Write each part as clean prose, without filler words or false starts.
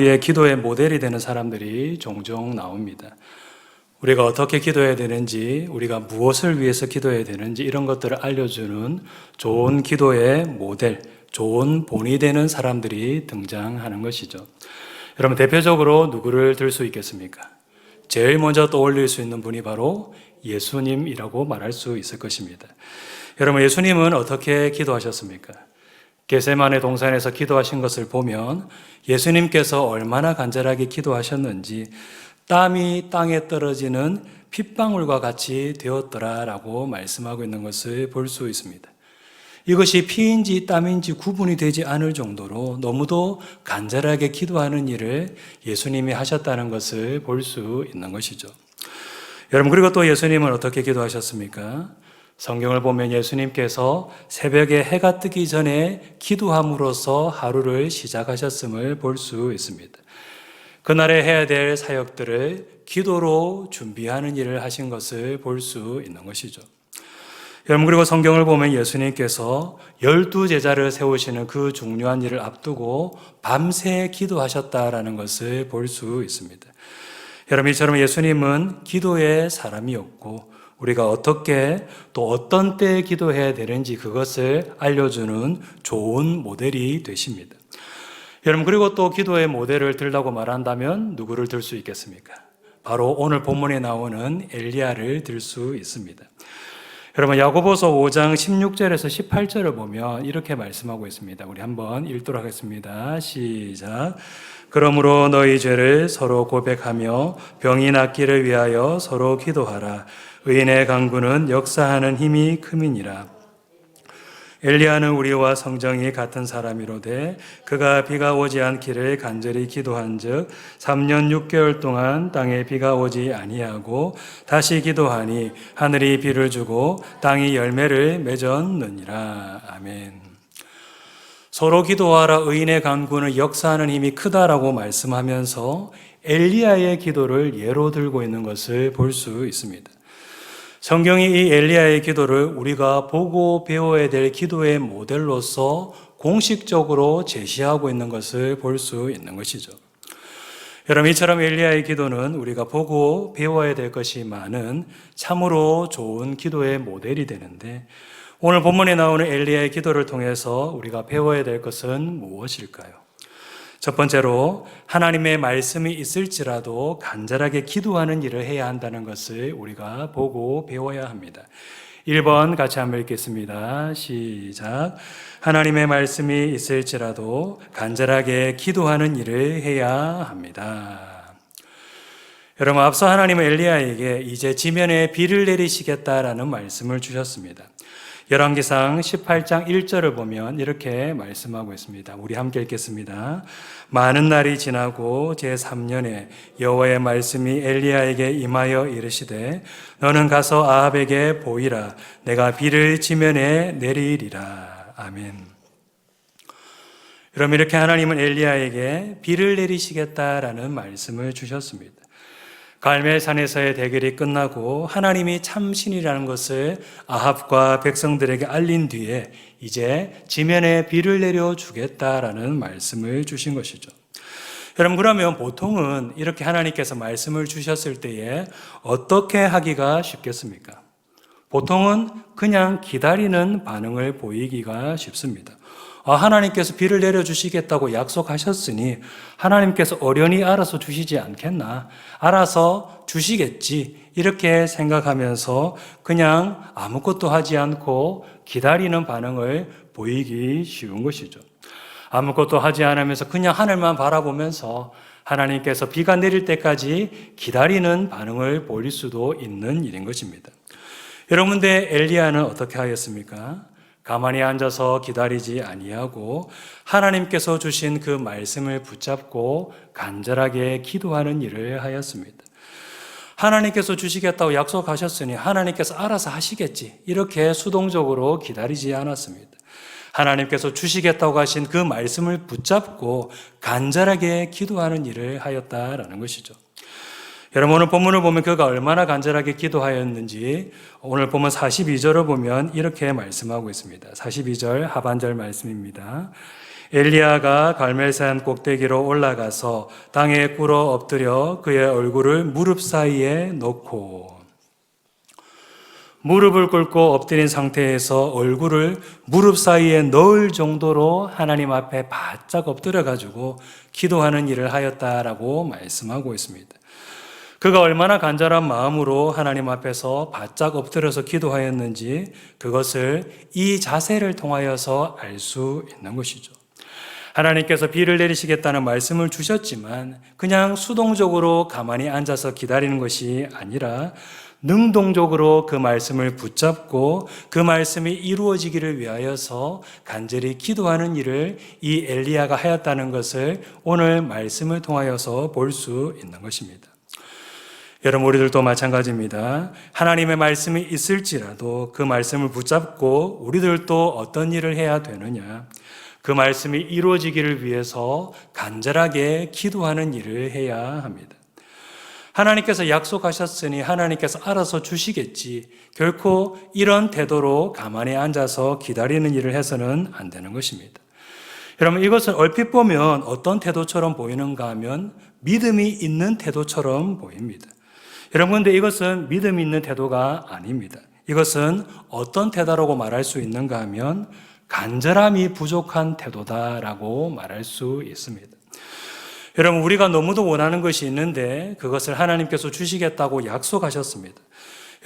우리의 기도의 모델이 되는 사람들이 종종 나옵니다. 우리가 어떻게 기도해야 되는지, 우리가 무엇을 위해서 기도해야 되는지 이런 것들을 알려주는 좋은 기도의 모델, 좋은 본이 되는 사람들이 등장하는 것이죠. 여러분, 대표적으로 누구를 들 수 있겠습니까? 제일 먼저 떠올릴 수 있는 분이 바로 예수님이라고 말할 수 있을 것입니다. 여러분, 예수님은 어떻게 기도하셨습니까? 겟세마네 동산에서 기도하신 것을 보면 예수님께서 얼마나 간절하게 기도하셨는지 땀이 땅에 떨어지는 핏방울과 같이 되었더라라고 말씀하고 있는 것을 볼 수 있습니다. 이것이 피인지 땀인지 구분이 되지 않을 정도로 너무도 간절하게 기도하는 일을 예수님이 하셨다는 것을 볼 수 있는 것이죠. 여러분, 그리고 또 예수님은 어떻게 기도하셨습니까? 성경을 보면 예수님께서 새벽에 해가 뜨기 전에 기도함으로써 하루를 시작하셨음을 볼 수 있습니다. 그날에 해야 될 사역들을 기도로 준비하는 일을 하신 것을 볼 수 있는 것이죠. 여러분, 그리고 성경을 보면 예수님께서 12제자를 세우시는 그 중요한 일을 앞두고 밤새 기도하셨다라는 것을 볼 수 있습니다. 여러분, 이처럼 예수님은 기도의 사람이었고 우리가 어떻게 또 어떤 때에 기도해야 되는지 그것을 알려주는 좋은 모델이 되십니다. 여러분, 그리고 또 기도의 모델을 들라고 말한다면 누구를 들 수 있겠습니까? 바로 오늘 본문에 나오는 엘리야를 들 수 있습니다. 여러분, 야고보서 5장 16절에서 18절을 보면 이렇게 말씀하고 있습니다. 우리 한번 읽도록 하겠습니다. 시작. 그러므로 너희 죄를 서로 고백하며 병이 낫기를 위하여 서로 기도하라. 의인의 간구는 역사하는 힘이 큼이니라. 엘리야는 우리와 성정이 같은 사람이로되 그가 비가 오지 않기를 간절히 기도한즉 3년 6개월 동안 땅에 비가 오지 아니하고 다시 기도하니 하늘이 비를 주고 땅이 열매를 맺었느니라. 아멘. 서로 기도하라. 의인의 간구는 역사하는 힘이 크다라고 말씀하면서 엘리야의 기도를 예로 들고 있는 것을 볼 수 있습니다. 성경이 이 엘리야의 기도를 우리가 보고 배워야 될 기도의 모델로서 공식적으로 제시하고 있는 것을 볼 수 있는 것이죠. 여러분, 이처럼 엘리야의 기도는 우리가 보고 배워야 될 것이 많은 참으로 좋은 기도의 모델이 되는데 오늘 본문에 나오는 엘리야의 기도를 통해서 우리가 배워야 될 것은 무엇일까요? 첫 번째로 하나님의 말씀이 있을지라도 간절하게 기도하는 일을 해야 한다는 것을 우리가 보고 배워야 합니다. 1번 같이 한번 읽겠습니다. 시작. 하나님의 말씀이 있을지라도 간절하게 기도하는 일을 해야 합니다. 여러분, 앞서 하나님은 엘리야에게 이제 지면에 비를 내리시겠다라는 말씀을 주셨습니다. 열왕기상 18장 1절을 보면 이렇게 말씀하고 있습니다. 우리 함께 읽겠습니다. 많은 날이 지나고 제3년에 여호와의 말씀이 엘리야에게 임하여 이르시되 너는 가서 아합에게 보이라. 내가 비를 지면에 내리리라. 아멘. 여러분, 이렇게 하나님은 엘리야에게 비를 내리시겠다라는 말씀을 주셨습니다. 갈멜산에서의 대결이 끝나고 하나님이 참신이라는 것을 아합과 백성들에게 알린 뒤에 이제 지면에 비를 내려주겠다라는 말씀을 주신 것이죠. 여러분, 그러면 보통은 이렇게 하나님께서 말씀을 주셨을 때에 어떻게 하기가 쉽겠습니까? 보통은 그냥 기다리는 반응을 보이기가 쉽습니다. 하나님께서 비를 내려주시겠다고 약속하셨으니 하나님께서 어련히 알아서 주시지 않겠나? 알아서 주시겠지. 이렇게 생각하면서 그냥 아무것도 하지 않고 기다리는 반응을 보이기 쉬운 것이죠. 아무것도 하지 않으면서 그냥 하늘만 바라보면서 하나님께서 비가 내릴 때까지 기다리는 반응을 보일 수도 있는 일인 것입니다. 여러분, 근데 엘리야는 어떻게 하였습니까? 가만히 앉아서 기다리지 아니하고 하나님께서 주신 그 말씀을 붙잡고 간절하게 기도하는 일을 하였습니다. 하나님께서 주시겠다고 약속하셨으니 하나님께서 알아서 하시겠지. 이렇게 수동적으로 기다리지 않았습니다. 하나님께서 주시겠다고 하신 그 말씀을 붙잡고 간절하게 기도하는 일을 하였다라는 것이죠. 여러분, 오늘 본문을 보면 그가 얼마나 간절하게 기도하였는지 오늘 보면 42절을 보면 이렇게 말씀하고 있습니다. 42절 하반절 말씀입니다. 엘리야가 갈멜산 꼭대기로 올라가서 땅에 꿇어 엎드려 그의 얼굴을 무릎 사이에 놓고, 무릎을 꿇고 엎드린 상태에서 얼굴을 무릎 사이에 넣을 정도로 하나님 앞에 바짝 엎드려 가지고 기도하는 일을 하였다라고 말씀하고 있습니다. 그가 얼마나 간절한 마음으로 하나님 앞에서 바짝 엎드려서 기도하였는지 그것을 이 자세를 통하여서 알 수 있는 것이죠. 하나님께서 비를 내리시겠다는 말씀을 주셨지만 그냥 수동적으로 가만히 앉아서 기다리는 것이 아니라 능동적으로 그 말씀을 붙잡고 그 말씀이 이루어지기를 위하여서 간절히 기도하는 일을 이 엘리야가 하였다는 것을 오늘 말씀을 통하여서 볼 수 있는 것입니다. 여러분, 우리들도 마찬가지입니다. 하나님의 말씀이 있을지라도 그 말씀을 붙잡고 우리들도 어떤 일을 해야 되느냐? 그 말씀이 이루어지기를 위해서 간절하게 기도하는 일을 해야 합니다. 하나님께서 약속하셨으니 하나님께서 알아서 주시겠지. 결코 이런 태도로 가만히 앉아서 기다리는 일을 해서는 안 되는 것입니다. 여러분, 이것은 얼핏 보면 어떤 태도처럼 보이는가 하면 믿음이 있는 태도처럼 보입니다. 여러분, 근데 이것은 믿음이 있는 태도가 아닙니다. 이것은 어떤 태도라고 말할 수 있는가 하면 간절함이 부족한 태도다라고 말할 수 있습니다. 여러분, 우리가 너무도 원하는 것이 있는데 그것을 하나님께서 주시겠다고 약속하셨습니다.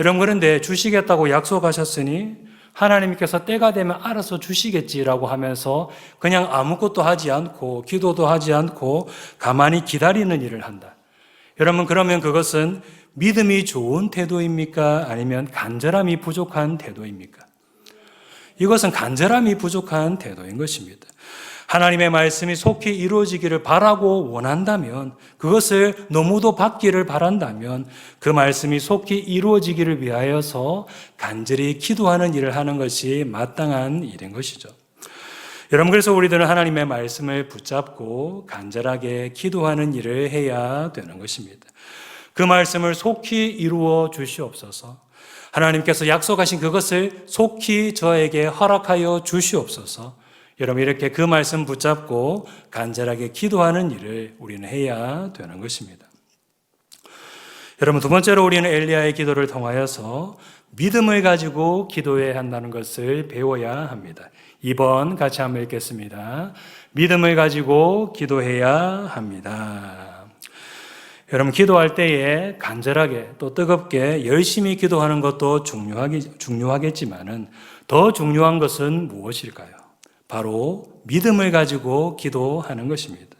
여러분, 그런데 주시겠다고 약속하셨으니 하나님께서 때가 되면 알아서 주시겠지라고 하면서 그냥 아무것도 하지 않고 기도도 하지 않고 가만히 기다리는 일을 한다. 여러분, 그러면 그것은 믿음이 좋은 태도입니까? 아니면 간절함이 부족한 태도입니까? 이것은 간절함이 부족한 태도인 것입니다. 하나님의 말씀이 속히 이루어지기를 바라고 원한다면, 그것을 너무도 받기를 바란다면 그 말씀이 속히 이루어지기를 위하여서 간절히 기도하는 일을 하는 것이 마땅한 일인 것이죠. 여러분, 그래서 우리들은 하나님의 말씀을 붙잡고 간절하게 기도하는 일을 해야 되는 것입니다. 그 말씀을 속히 이루어 주시옵소서. 하나님께서 약속하신 그것을 속히 저에게 허락하여 주시옵소서. 여러분, 이렇게 그 말씀 붙잡고 간절하게 기도하는 일을 우리는 해야 되는 것입니다. 여러분, 두 번째로 우리는 엘리야의 기도를 통하여서 믿음을 가지고 기도해야 한다는 것을 배워야 합니다. 2번 같이 한번 읽겠습니다. 믿음을 가지고 기도해야 합니다. 여러분, 기도할 때에 간절하게 또 뜨겁게 열심히 기도하는 것도 중요하겠지만은 더 중요한 것은 무엇일까요? 바로 믿음을 가지고 기도하는 것입니다.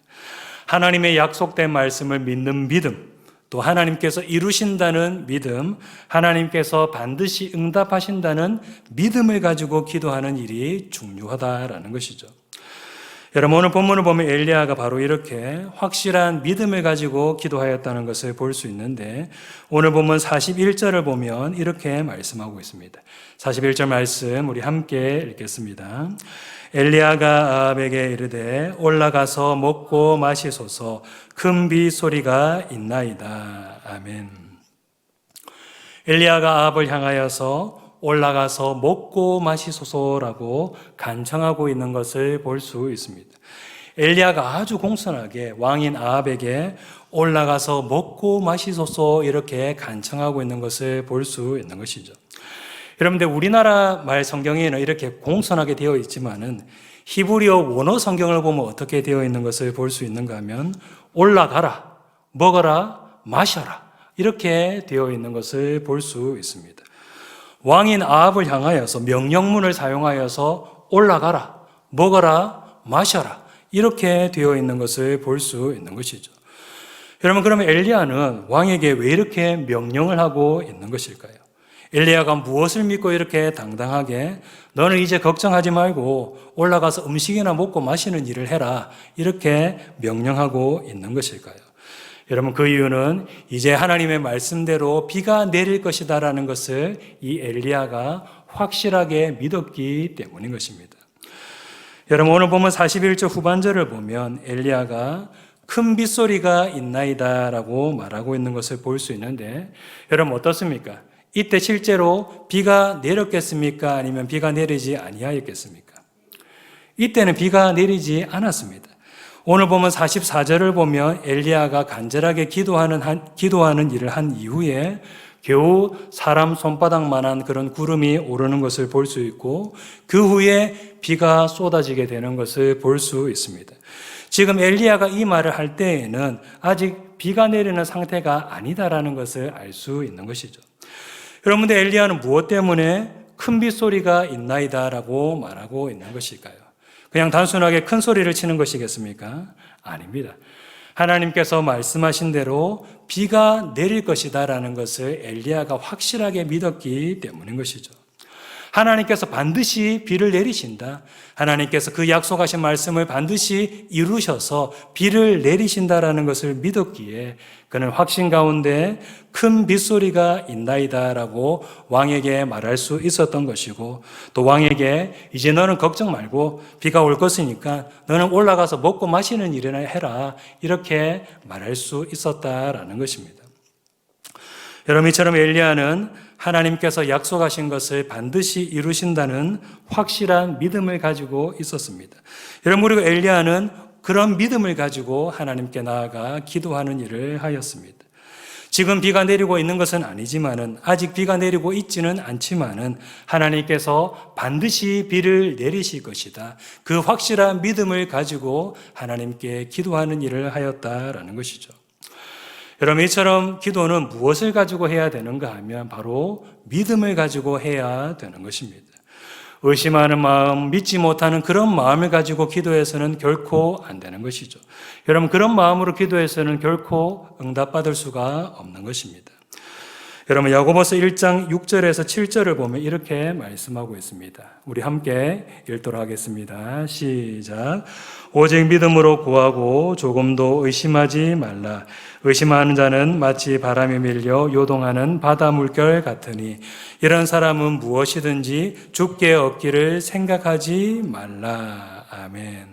하나님의 약속된 말씀을 믿는 믿음, 또 하나님께서 이루신다는 믿음, 하나님께서 반드시 응답하신다는 믿음을 가지고 기도하는 일이 중요하다라는 것이죠. 여러분, 오늘 본문을 보면 엘리야가 바로 이렇게 확실한 믿음을 가지고 기도하였다는 것을 볼 수 있는데, 오늘 본문 41절을 보면 이렇게 말씀하고 있습니다. 41절 말씀 우리 함께 읽겠습니다. 엘리야가 아합에게 이르되 올라가서 먹고 마시소서, 큰 비 소리가 있나이다. 아멘. 엘리야가 아합을 향하여서 올라가서 먹고 마시소서라고 간청하고 있는 것을 볼 수 있습니다. 엘리야가 아주 공손하게 왕인 아합에게 올라가서 먹고 마시소서 이렇게 간청하고 있는 것을 볼 수 있는 것이죠. 여러분들, 우리나라 말 성경에는 이렇게 공손하게 되어 있지만은 히브리어 원어 성경을 보면 어떻게 되어 있는 것을 볼 수 있는가 하면 올라가라, 먹어라, 마셔라 이렇게 되어 있는 것을 볼 수 있습니다. 왕인 아합을 향하여서 명령문을 사용하여서 올라가라, 먹어라, 마셔라 이렇게 되어 있는 것을 볼 수 있는 것이죠. 여러분, 그러면 엘리야는 왕에게 왜 이렇게 명령을 하고 있는 것일까요? 엘리야가 무엇을 믿고 이렇게 당당하게 너는 이제 걱정하지 말고 올라가서 음식이나 먹고 마시는 일을 해라 이렇게 명령하고 있는 것일까요? 여러분, 그 이유는 이제 하나님의 말씀대로 비가 내릴 것이다라는 것을 이 엘리야가 확실하게 믿었기 때문인 것입니다. 여러분, 오늘 보면 41절 후반절을 보면 엘리야가 큰 빗소리가 있나이다라고 말하고 있는 것을 볼 수 있는데, 여러분 어떻습니까? 이때 실제로 비가 내렸겠습니까? 아니면 비가 내리지 아니하였겠습니까? 이때는 비가 내리지 않았습니다. 오늘 보면 44절을 보면 엘리야가 간절하게 기도하는 일을 한 이후에 겨우 사람 손바닥만한 그런 구름이 오르는 것을 볼 수 있고 그 후에 비가 쏟아지게 되는 것을 볼 수 있습니다. 지금 엘리야가 이 말을 할 때에는 아직 비가 내리는 상태가 아니다라는 것을 알 수 있는 것이죠. 여러분들, 엘리야는 무엇 때문에 큰 빗소리가 있나이다라고 말하고 있는 것일까요? 그냥 단순하게 큰 소리를 치는 것이겠습니까? 아닙니다. 하나님께서 말씀하신 대로 비가 내릴 것이다라는 것을 엘리야가 확실하게 믿었기 때문인 것이죠. 하나님께서 반드시 비를 내리신다. 하나님께서 그 약속하신 말씀을 반드시 이루셔서 비를 내리신다라는 것을 믿었기에 그는 확신 가운데 큰 빗소리가 있나이다라고 왕에게 말할 수 있었던 것이고, 또 왕에게 이제 너는 걱정 말고 비가 올 것이니까 너는 올라가서 먹고 마시는 일이나 해라, 이렇게 말할 수 있었다라는 것입니다. 여러분, 이처럼 엘리야는 하나님께서 약속하신 것을 반드시 이루신다는 확실한 믿음을 가지고 있었습니다. 여러분, 그리고 엘리야는 그런 믿음을 가지고 하나님께 나아가 기도하는 일을 하였습니다. 지금 비가 내리고 있는 것은 아니지만은, 아직 비가 내리고 있지는 않지만은 하나님께서 반드시 비를 내리실 것이다, 그 확실한 믿음을 가지고 하나님께 기도하는 일을 하였다라는 것이죠. 여러분, 이처럼 기도는 무엇을 가지고 해야 되는가 하면 바로 믿음을 가지고 해야 되는 것입니다. 의심하는 마음, 믿지 못하는 그런 마음을 가지고 기도해서는 결코 안 되는 것이죠. 여러분, 그런 마음으로 기도해서는 결코 응답받을 수가 없는 것입니다. 여러분, 야고보서 1장 6절에서 7절을 보면 이렇게 말씀하고 있습니다. 우리 함께 읽도록 하겠습니다. 시작. 오직 믿음으로 구하고 조금도 의심하지 말라. 의심하는 자는 마치 바람에 밀려 요동하는 바다 물결 같으니 이런 사람은 무엇이든지 죽게 얻기를 생각하지 말라. 아멘.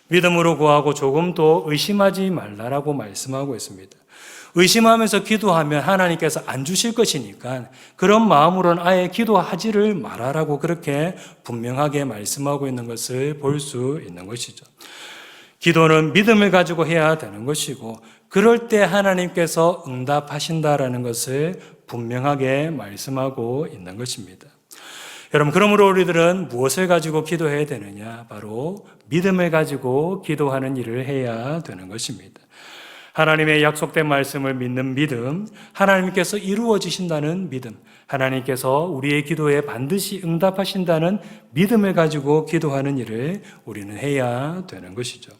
믿음으로 구하고 조금도 의심하지 말라라고 말씀하고 있습니다. 의심하면서 기도하면 하나님께서 안 주실 것이니까 그런 마음으로는 아예 기도하지를 말아라고 그렇게 분명하게 말씀하고 있는 것을 볼 수 있는 것이죠. 기도는 믿음을 가지고 해야 되는 것이고, 그럴 때 하나님께서 응답하신다라는 것을 분명하게 말씀하고 있는 것입니다. 여러분, 그러므로 우리들은 무엇을 가지고 기도해야 되느냐? 바로 믿음을 가지고 기도하는 일을 해야 되는 것입니다. 하나님의 약속된 말씀을 믿는 믿음, 하나님께서 이루어지신다는 믿음, 하나님께서 우리의 기도에 반드시 응답하신다는 믿음을 가지고 기도하는 일을 우리는 해야 되는 것이죠.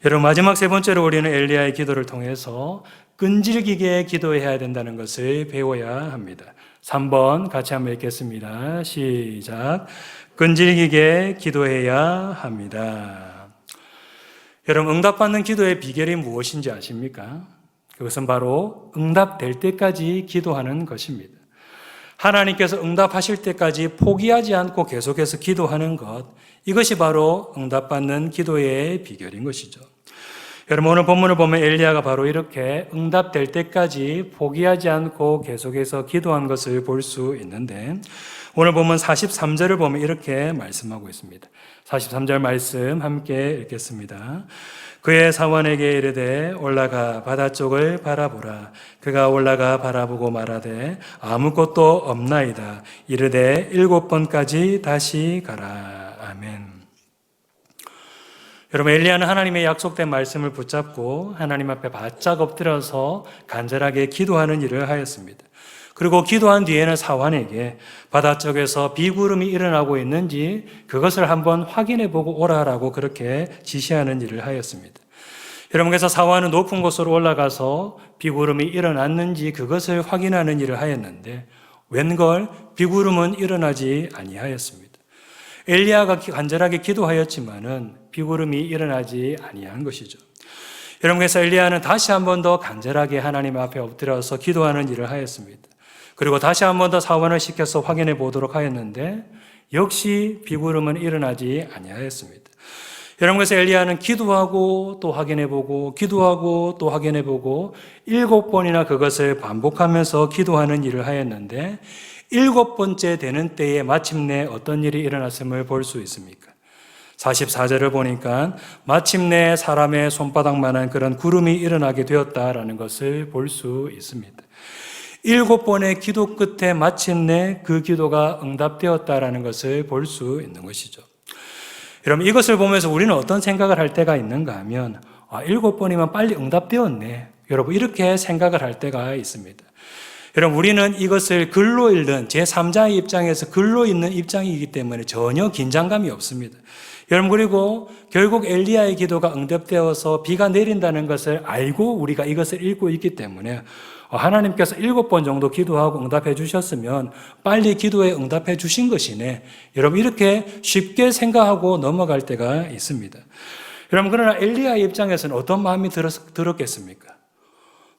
여러분, 마지막 세 번째로 우리는 엘리야의 기도를 통해서 끈질기게 기도해야 된다는 것을 배워야 합니다. 3번 같이 한번 읽겠습니다. 시작. 끈질기게 기도해야 합니다. 여러분, 응답받는 기도의 비결이 무엇인지 아십니까? 그것은 바로 응답될 때까지 기도하는 것입니다. 하나님께서 응답하실 때까지 포기하지 않고 계속해서 기도하는 것, 이것이 바로 응답받는 기도의 비결인 것이죠. 여러분, 오늘 본문을 보면 엘리야가 바로 이렇게 응답될 때까지 포기하지 않고 계속해서 기도한 것을 볼 수 있는데, 오늘 보면 43절을 보면 이렇게 말씀하고 있습니다. 43절 말씀 함께 읽겠습니다. 그의 사원에게 이르되 올라가 바다 쪽을 바라보라. 그가 올라가 바라보고 말하되 아무것도 없나이다. 이르되 7번까지 다시 가라. 아멘. 여러분, 엘리야는 하나님의 약속된 말씀을 붙잡고 하나님 앞에 바짝 엎드려서 간절하게 기도하는 일을 하였습니다. 그리고 기도한 뒤에는 사환에게 바다 쪽에서 비구름이 일어나고 있는지 그것을 한번 확인해 보고 오라라고 그렇게 지시하는 일을 하였습니다. 여러분, 그래서 사환은 높은 곳으로 올라가서 비구름이 일어났는지 그것을 확인하는 일을 하였는데 웬걸 비구름은 일어나지 아니하였습니다. 엘리야가 간절하게 기도하였지만은 비구름이 일어나지 아니한 것이죠. 여러분, 그래서 엘리야는 다시 한 번 더 간절하게 하나님 앞에 엎드려서 기도하는 일을 하였습니다. 그리고 다시 한 번 더 사원을 시켜서 확인해 보도록 하였는데 역시 비구름은 일어나지 아니하였습니다. 여러분, 그래서 엘리야는 기도하고 또 확인해 보고 기도하고 또 확인해 보고 7번이나 그것을 반복하면서 기도하는 일을 하였는데 7번째 되는 때에 마침내 어떤 일이 일어났음을 볼 수 있습니까? 44절을 보니까 마침내 사람의 손바닥만한 그런 구름이 일어나게 되었다라는 것을 볼 수 있습니다. 7번의 기도 끝에 마침내 그 기도가 응답되었다라는 것을 볼 수 있는 것이죠. 여러분, 이것을 보면서 우리는 어떤 생각을 할 때가 있는가 하면 7번이면 빨리 응답되었네. 여러분, 이렇게 생각을 할 때가 있습니다. 여러분, 우리는 이것을 글로 읽는 제3자의 입장에서 글로 읽는 입장이기 때문에 전혀 긴장감이 없습니다. 여러분, 그리고 결국 엘리야의 기도가 응답되어서 비가 내린다는 것을 알고 우리가 이것을 읽고 있기 때문에 하나님께서 7번 정도 기도하고 응답해 주셨으면 빨리 기도에 응답해 주신 것이네. 여러분, 이렇게 쉽게 생각하고 넘어갈 때가 있습니다. 여러분, 그러나 엘리야의 입장에서는 어떤 마음이 들었겠습니까?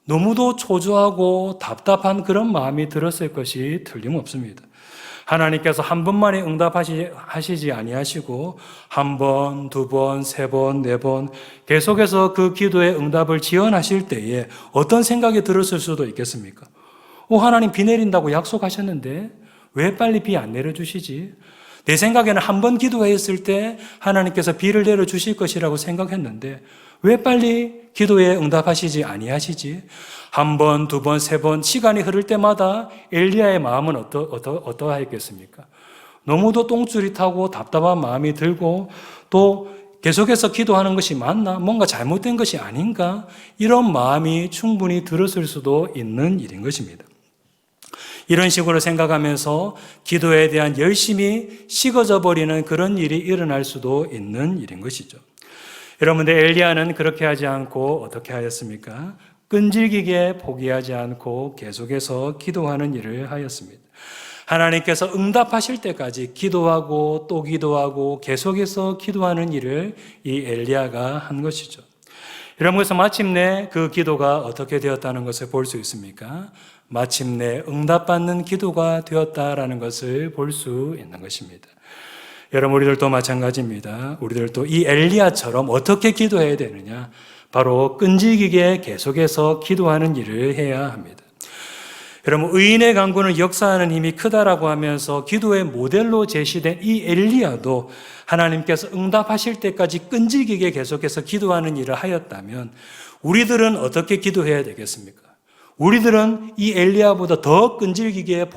너무도 초조하고 답답한 그런 마음이 들었을 것이 틀림없습니다. 하나님께서 한 번만에 응답하시지 아니하시고 한 번, 두 번, 세 번, 네 번 계속해서 그 기도의 응답을 지연하실 때에 어떤 생각이 들었을 수도 있겠습니까? 하나님 비 내린다고 약속하셨는데 왜 빨리 비 안 내려주시지? 내 생각에는 한 번 기도했을 때 하나님께서 비를 내려주실 것이라고 생각했는데 왜 빨리 기도에 응답하시지 아니하시지? 한 번, 두 번, 세 번 시간이 흐를 때마다 엘리야의 마음은 어떠하였겠습니까? 너무도 똥줄이 타고 답답한 마음이 들고 또 계속해서 기도하는 것이 맞나? 뭔가 잘못된 것이 아닌가? 이런 마음이 충분히 들었을 수도 있는 일인 것입니다. 이런 식으로 생각하면서 기도에 대한 열심이 식어져 버리는 그런 일이 일어날 수도 있는 일인 것이죠. 여러분들, 엘리야는 그렇게 하지 않고 어떻게 하였습니까? 끈질기게 포기하지 않고 계속해서 기도하는 일을 하였습니다. 하나님께서 응답하실 때까지 기도하고 또 기도하고 계속해서 기도하는 일을 이 엘리야가 한 것이죠. 여러분, 그래서 마침내 그 기도가 어떻게 되었다는 것을 볼 수 있습니까? 마침내 응답받는 기도가 되었다라는 것을 볼 수 있는 것입니다. 여러분, 우리들도 마찬가지입니다. 우리들도 이 엘리야처럼 어떻게 기도해야 되느냐? 바로 끈질기게 계속해서 기도하는 일을 해야 합니다. 여러분, 의인의 간구는 역사하는 힘이 크다라고 하면서 기도의 모델로 제시된 이 엘리야도 하나님께서 응답하실 때까지 끈질기게 계속해서 기도하는 일을 하였다면 우리들은 어떻게 기도해야 되겠습니까? 우리들은 이 엘리야보다 더 끈질기게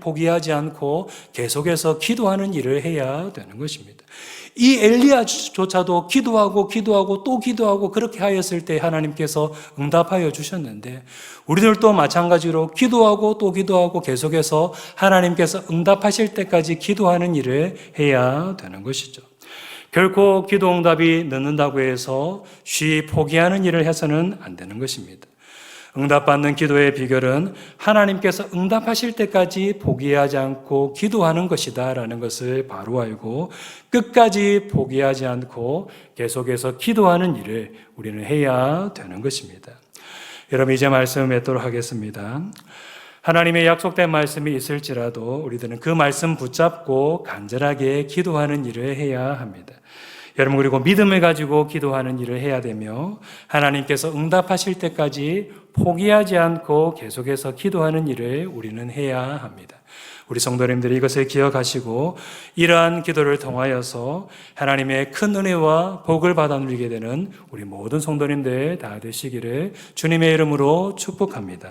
포기하지 않고 계속해서 기도하는 일을 해야 되는 것입니다. 이 엘리야조차도 기도하고 또 기도하고 그렇게 하였을 때 하나님께서 응답하여 주셨는데 우리들도 마찬가지로 기도하고 또 기도하고 계속해서 하나님께서 응답하실 때까지 기도하는 일을 해야 되는 것이죠. 결코 기도 응답이 늦는다고 해서 쉬이 포기하는 일을 해서는 안 되는 것입니다. 응답받는 기도의 비결은 하나님께서 응답하실 때까지 포기하지 않고 기도하는 것이다라는 것을 바로 알고 끝까지 포기하지 않고 계속해서 기도하는 일을 우리는 해야 되는 것입니다. 여러분, 이제 말씀을 맺도록 하겠습니다. 하나님의 약속된 말씀이 있을지라도 우리들은 그 말씀 붙잡고 간절하게 기도하는 일을 해야 합니다. 여러분, 그리고 믿음을 가지고 기도하는 일을 해야 되며 하나님께서 응답하실 때까지 포기하지 않고 계속해서 기도하는 일을 우리는 해야 합니다. 우리 성도님들이 이것을 기억하시고 이러한 기도를 통하여서 하나님의 큰 은혜와 복을 받아 누리게 되는 우리 모든 성도님들 다 되시기를 주님의 이름으로 축복합니다.